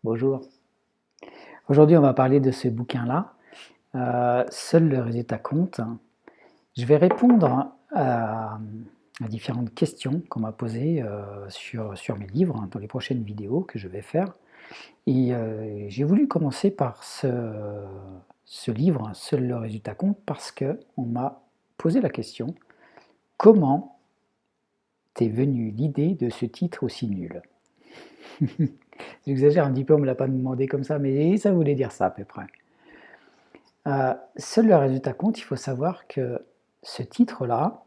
Bonjour. Aujourd'hui, on va parler de ce bouquin-là, Seul le résultat compte. Je vais répondre à différentes questions qu'on m'a posées sur mes livres, dans les prochaines vidéos que je vais faire. Et j'ai voulu commencer par ce livre, Seul le résultat compte, parce qu'on m'a posé la question, comment t'es venue l'idée de ce titre aussi nul? J'exagère un petit peu, on ne me l'a pas demandé comme ça, mais ça voulait dire ça à peu près. Seul le résultat compte, il faut savoir que ce titre-là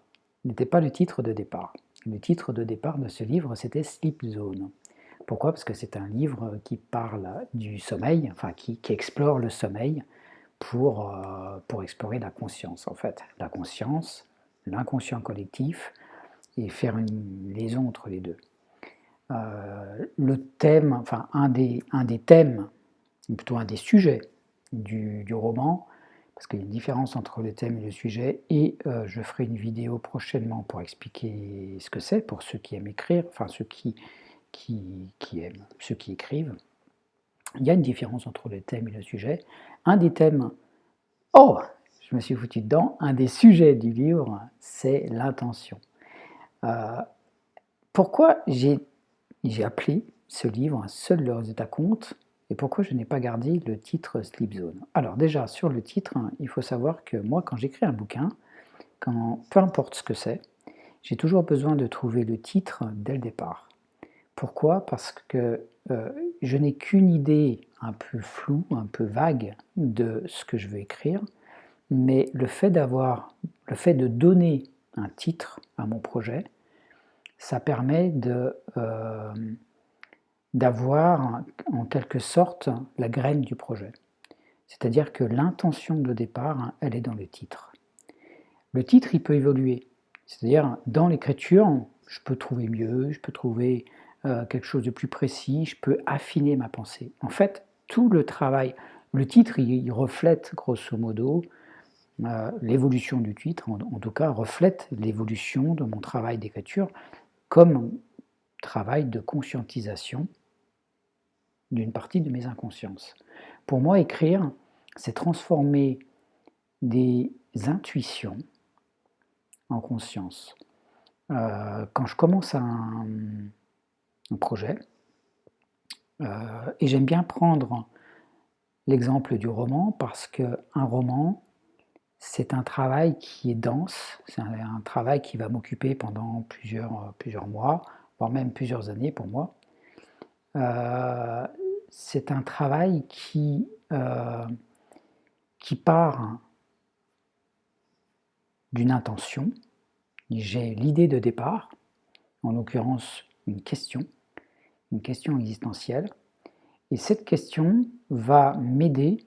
n'était pas le titre de départ. Le titre de départ de ce livre, c'était Sleep Zone. Pourquoi? Parce que c'est un livre qui parle du sommeil, enfin qui explore le sommeil pour explorer la conscience en fait. La conscience, l'inconscient collectif, et faire une liaison entre les deux. Le thème, enfin un des thèmes, ou plutôt un des sujets du roman, parce qu'il y a une différence entre le thème et le sujet, et je ferai une vidéo prochainement pour expliquer ce que c'est, pour ceux qui aiment écrire, enfin ceux qui aiment, ceux qui écrivent. Il y a une différence entre le thème et le sujet. Un des thèmes, oh, je me suis foutu dedans, un des sujets du livre, c'est l'intention. Pourquoi j'ai appelé ce livre Seul le résultat compte, et pourquoi je n'ai pas gardé le titre Sleep Zone? Alors déjà, sur le titre, il faut savoir que moi, quand j'écris un bouquin, peu importe ce que c'est, j'ai toujours besoin de trouver le titre dès le départ. Pourquoi? Parce que je n'ai qu'une idée un peu floue, un peu vague de ce que je veux écrire, mais le fait de donner un titre à mon projet, ça permet d'avoir en quelque sorte la graine du projet. C'est-à-dire que l'intention de départ, elle est dans le titre. Le titre, il peut évoluer. C'est-à-dire, dans l'écriture, je peux trouver mieux, je peux trouver quelque chose de plus précis, je peux affiner ma pensée. En fait, tout le travail, le titre, il reflète grosso modo l'évolution du titre, en tout cas, reflète l'évolution de mon travail d'écriture comme travail de conscientisation d'une partie de mes inconsciences. Pour moi, écrire, c'est transformer des intuitions en conscience. Quand je commence un projet, et j'aime bien prendre l'exemple du roman parce qu'un roman, c'est un travail qui est dense, c'est un travail qui va m'occuper pendant plusieurs mois, voire même plusieurs années pour moi. C'est un travail qui part d'une intention. J'ai l'idée de départ, en l'occurrence une question existentielle, et cette question va m'aider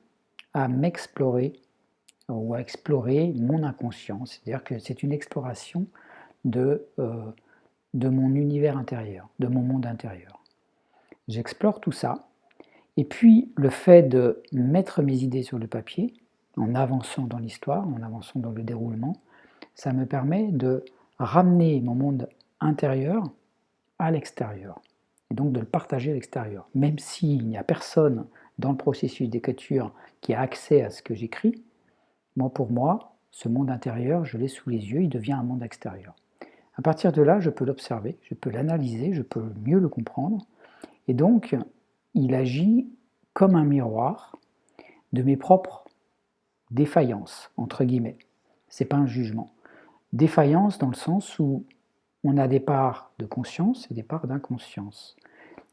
à m'explorer ou à explorer mon inconscient, c'est-à-dire que c'est une exploration de mon univers intérieur, de mon monde intérieur. J'explore tout ça, et puis le fait de mettre mes idées sur le papier, en avançant dans l'histoire, en avançant dans le déroulement, ça me permet de ramener mon monde intérieur à l'extérieur, et donc de le partager à l'extérieur. Même s'il n'y a personne dans le processus d'écriture qui a accès à ce que j'écris, pour moi, ce monde intérieur, je l'ai sous les yeux, il devient un monde extérieur. À partir de là, je peux l'observer, je peux l'analyser, je peux mieux le comprendre, et donc il agit comme un miroir de mes propres défaillances, entre guillemets. Ce n'est pas un jugement. Défaillance dans le sens où on a des parts de conscience et des parts d'inconscience.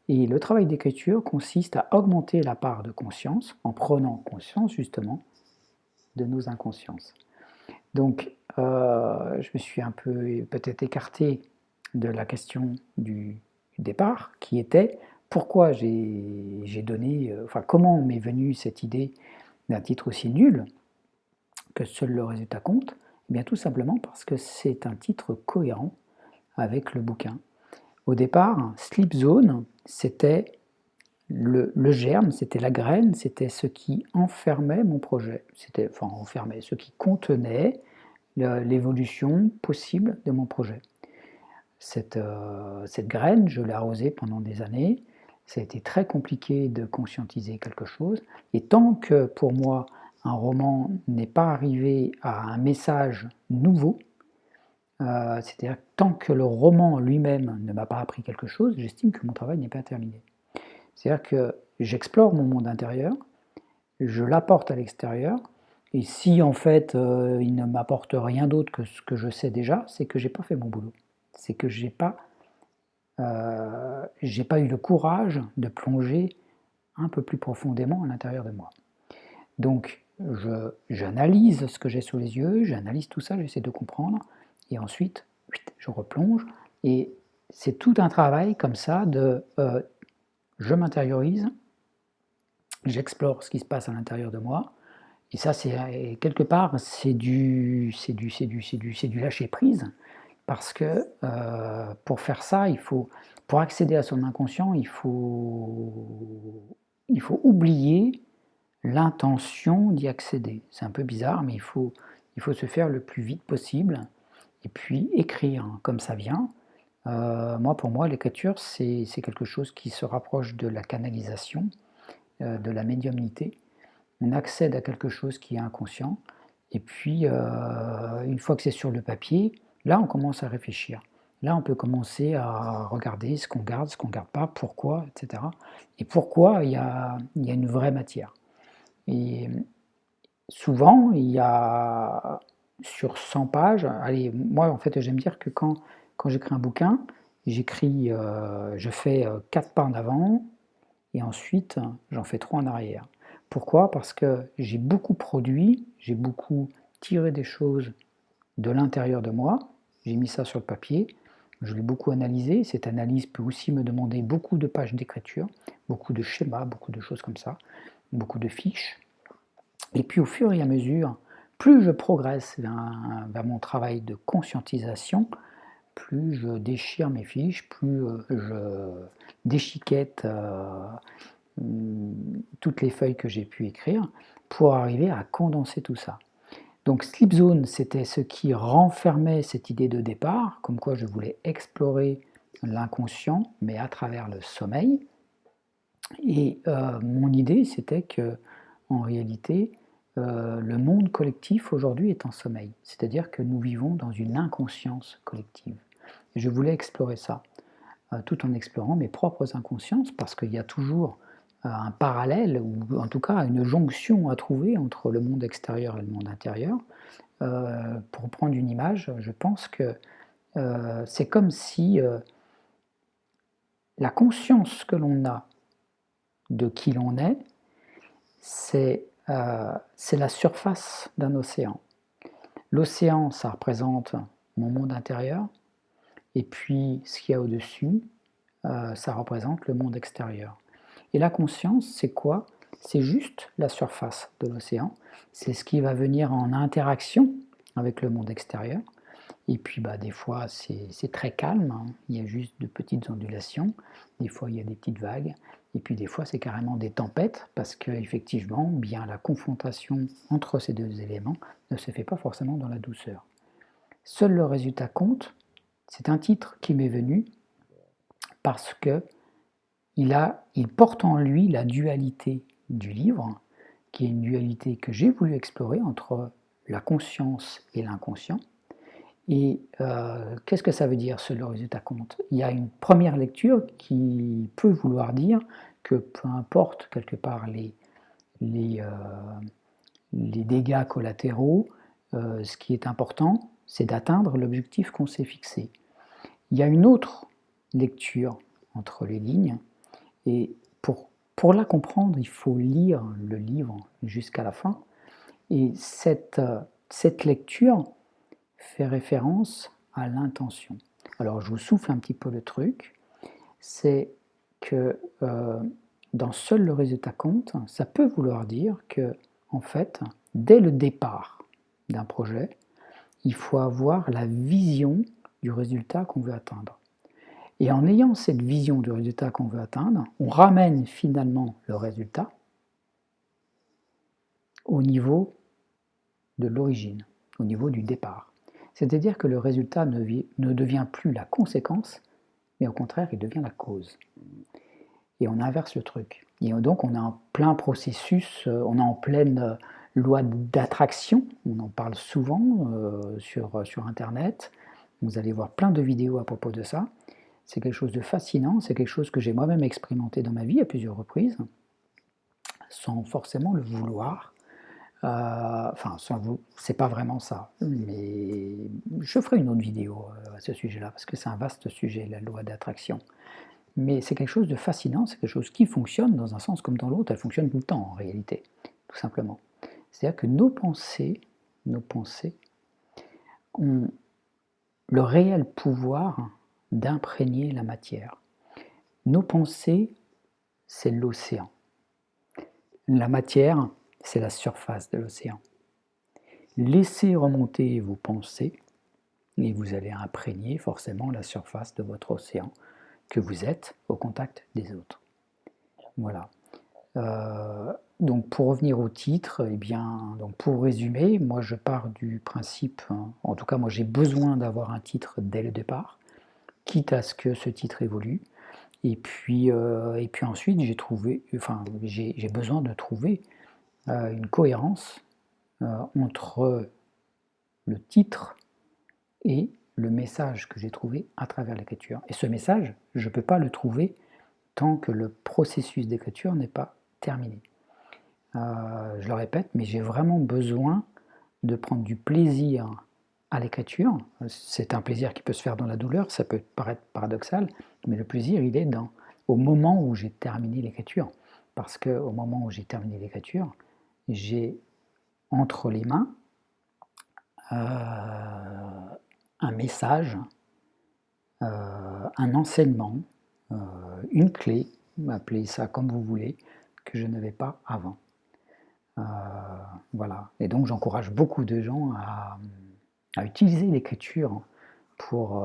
Et le travail d'écriture consiste à augmenter la part de conscience en prenant conscience justement de nos inconsciences. Donc, je me suis un peu peut-être écarté de la question du départ, qui était pourquoi j'ai donné, enfin comment m'est venue cette idée d'un titre aussi nul que seul le résultat compte. Eh bien tout simplement parce que c'est un titre cohérent avec le bouquin. Au départ, Sleep Zone, c'était le germe, c'était la graine, c'était ce qui enfermait mon projet, ce qui contenait l'évolution possible de mon projet. Cette graine, je l'ai arrosée pendant des années, Ça a été très compliqué de conscientiser quelque chose. Et tant que, pour moi, un roman n'est pas arrivé à un message nouveau, c'est-à-dire tant que le roman lui-même ne m'a pas appris quelque chose, j'estime que mon travail n'est pas terminé. C'est-à-dire que j'explore mon monde intérieur, je l'apporte à l'extérieur, et si en fait il ne m'apporte rien d'autre que ce que je sais déjà, c'est que j'ai pas fait mon boulot. C'est que j'ai pas eu le courage de plonger un peu plus profondément à l'intérieur de moi. Donc j'analyse ce que j'ai sous les yeux, j'analyse tout ça, j'essaie de comprendre, et ensuite je replonge, et c'est tout un travail comme ça de je m'intériorise, j'explore ce qui se passe à l'intérieur de moi, et ça c'est quelque part c'est du lâcher prise, parce que pour faire ça, pour accéder à son inconscient, il faut oublier l'intention d'y accéder. C'est un peu bizarre, mais il faut se faire le plus vite possible, et puis écrire comme ça vient. Pour moi, l'écriture, c'est quelque chose qui se rapproche de la canalisation, de la médiumnité. On accède à quelque chose qui est inconscient, et puis une fois que c'est sur le papier, là on commence à réfléchir. Là on peut commencer à regarder ce qu'on garde pas, pourquoi, etc. Et pourquoi il y a une vraie matière. Et souvent, il y a sur 100 pages, allez, moi en fait j'aime dire que quand j'écris un bouquin, je fais 4 pas en avant, et ensuite j'en fais 3 en arrière. Pourquoi? Parce que j'ai beaucoup produit, j'ai beaucoup tiré des choses de l'intérieur de moi, j'ai mis ça sur le papier, je l'ai beaucoup analysé. Cette analyse peut aussi me demander beaucoup de pages d'écriture, beaucoup de schémas, beaucoup de choses comme ça, beaucoup de fiches. Et puis au fur et à mesure, plus je progresse vers mon travail de conscientisation, plus je déchire mes fiches, plus je déchiquette toutes les feuilles que j'ai pu écrire pour arriver à condenser tout ça. Donc Sleep Zone, c'était ce qui renfermait cette idée de départ, comme quoi je voulais explorer l'inconscient, mais à travers le sommeil. Et mon idée, c'était que, en réalité, le monde collectif aujourd'hui est en sommeil. C'est-à-dire que nous vivons dans une inconscience collective. Et je voulais explorer ça, tout en explorant mes propres inconsciences, parce qu'il y a toujours un parallèle, ou en tout cas une jonction à trouver entre le monde extérieur et le monde intérieur. Pour prendre une image, je pense que c'est comme si la conscience que l'on a de qui l'on est, c'est la surface d'un océan. L'océan, ça représente mon monde intérieur, et puis ce qu'il y a au-dessus, ça représente le monde extérieur. Et la conscience, c'est quoi? C'est juste la surface de l'océan, c'est ce qui va venir en interaction avec le monde extérieur. Et puis des fois c'est très calme, hein. Il y a juste de petites ondulations, des fois il y a des petites vagues, et puis des fois c'est carrément des tempêtes, parce qu'effectivement bien la confrontation entre ces deux éléments ne se fait pas forcément dans la douceur. Seul le résultat compte, c'est un titre qui m'est venu parce que il porte en lui la dualité du livre, qui est une dualité que j'ai voulu explorer entre la conscience et l'inconscient. Et qu'est-ce que ça veut dire, seul le résultat compte? Il y a une première lecture qui peut vouloir dire que peu importe quelque part les dégâts collatéraux, ce qui est important, c'est d'atteindre l'objectif qu'on s'est fixé. Il y a une autre lecture entre les lignes, et pour la comprendre, il faut lire le livre jusqu'à la fin. Et cette lecture fait référence à l'intention. Alors je vous souffle un petit peu le truc, c'est que dans seul le résultat compte, ça peut vouloir dire que, en fait, dès le départ d'un projet, il faut avoir la vision du résultat qu'on veut atteindre. Et en ayant cette vision du résultat qu'on veut atteindre, on ramène finalement le résultat au niveau de l'origine, au niveau du départ. C'est-à-dire que le résultat ne devient plus la conséquence, mais au contraire, il devient la cause. et on inverse le truc. Et donc on est en plein processus, on est en pleine loi d'attraction, on en parle souvent sur Internet, vous allez voir plein de vidéos à propos de ça. C'est quelque chose de fascinant, c'est quelque chose que j'ai moi-même expérimenté dans ma vie à plusieurs reprises, sans forcément le vouloir. Enfin, c'est pas vraiment ça, mais je ferai une autre vidéo à ce sujet-là, parce que c'est un vaste sujet, la loi d'attraction. Mais c'est quelque chose de fascinant, c'est quelque chose qui fonctionne dans un sens comme dans l'autre, elle fonctionne tout le temps en réalité, tout simplement. C'est-à-dire que nos pensées ont le réel pouvoir d'imprégner la matière. Nos pensées, c'est l'océan. La matière, c'est la surface de l'océan. Laissez remonter vos pensées et vous allez imprégner forcément la surface de votre océan que vous êtes au contact des autres. Voilà. Donc pour revenir au titre, eh bien, donc pour résumer, moi je pars du principe, en tout cas moi j'ai besoin d'avoir un titre dès le départ, quitte à ce que ce titre évolue. Et puis ensuite j'ai besoin de trouver une cohérence entre le titre et le message que j'ai trouvé à travers l'écriture. Et ce message, je ne peux pas le trouver tant que le processus d'écriture n'est pas terminé. Je le répète, mais j'ai vraiment besoin de prendre du plaisir à l'écriture. C'est un plaisir qui peut se faire dans la douleur, ça peut paraître paradoxal, mais le plaisir, il est au moment où j'ai terminé l'écriture. Parce qu'au moment où j'ai terminé l'écriture, j'ai entre les mains un message, un enseignement, une clé, appelez ça comme vous voulez, que je n'avais pas avant. Voilà. Et donc j'encourage beaucoup de gens à utiliser l'écriture pour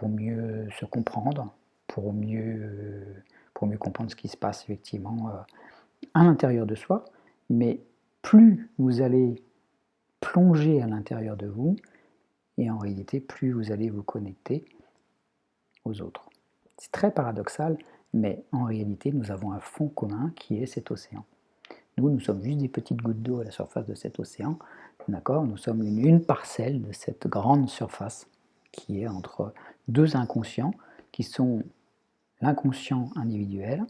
mieux se comprendre, pour mieux comprendre ce qui se passe effectivement à l'intérieur de soi. Mais plus vous allez plonger à l'intérieur de vous, et en réalité, plus vous allez vous connecter aux autres. C'est très paradoxal, mais en réalité, nous avons un fond commun qui est cet océan. Nous sommes juste des petites gouttes d'eau à la surface de cet océan, d'accord ? Nous sommes une parcelle de cette grande surface qui est entre deux inconscients, qui sont l'inconscient individuel,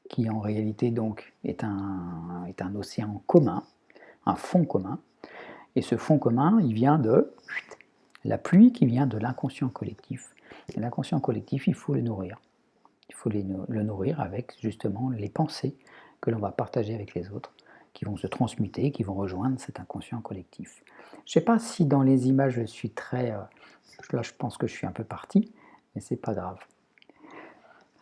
qui en réalité donc est un océan commun, un fond commun, et ce fond commun, il vient de la pluie qui vient de l'inconscient collectif. Et l'inconscient collectif, il faut le nourrir. Il faut le nourrir avec justement les pensées que l'on va partager avec les autres, qui vont se transmuter, qui vont rejoindre cet inconscient collectif. Je ne sais pas si dans les images je suis très... là je pense que je suis un peu parti, mais c'est pas grave.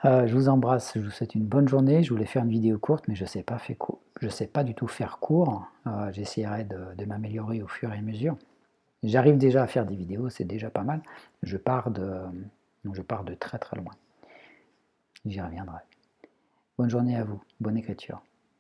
Je vous embrasse, je vous souhaite une bonne journée. Je voulais faire une vidéo courte, mais je ne sais pas du tout faire court. J'essaierai de m'améliorer au fur et à mesure. J'arrive déjà à faire des vidéos, c'est déjà pas mal. Je pars de très très loin. J'y reviendrai. Bonne journée à vous, bonne écriture.